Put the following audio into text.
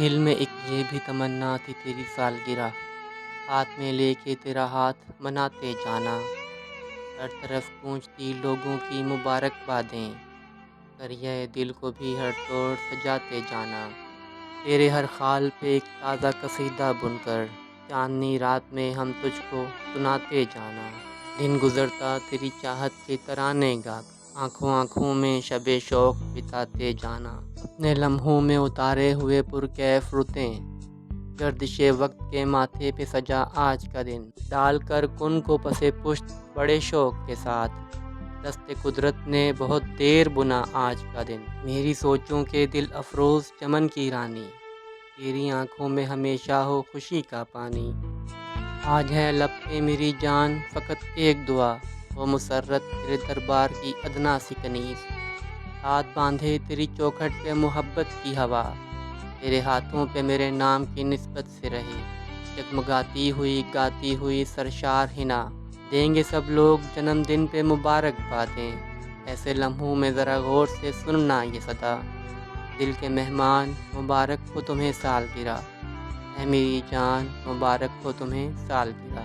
دل میں ایک یہ بھی تمنا تھی تیری سالگرہ، ہاتھ میں لے کے تیرا ہاتھ مناتے جانا، ہر طرف گونجتی لوگوں کی مبارکبادیں، دریا دل کو بھی ہر طور سجاتے جانا، تیرے ہر خال پہ ایک تازہ قصیدہ بن کر چاندنی رات میں ہم تجھ کو سناتے جانا، دن گزرتا تیری چاہت کے ترانے گا کر، آنکھوں آنکھوں میں شب شوق بتاتے جانا، اپنے لمحوں میں اتارے ہوئے پرکیف رتیں، گردش وقت کے ماتھے پہ سجا آج کا دن، ڈال کر کن کو پسے پشت بڑے شوق کے ساتھ، دست قدرت نے بہت دیر بنا آج کا دن، میری سوچوں کے دل افروز چمن کی رانی، تیری آنکھوں میں ہمیشہ ہو خوشی کا پانی، آج ہے لب پہ میری جان فقط ایک دعا، ہو مسرت تیرے دربار کی ادنا سی کنیز، ہاتھ باندھے تیری چوکھٹ پہ محبت کی ہوا، تیرے ہاتھوں پہ میرے نام کی نسبت سے رہے، جگمگاتی ہوئی گاتی ہوئی سرشار حنا، دیں گے سب لوگ جنم دن پہ مبارک بادیں، ایسے لمحوں میں ذرا غور سے سننا یہ صدا، دل کے مہمان مبارک ہو تمہیں سالگرہ، اے میری جان مبارک ہو تمہیں سالگرہ۔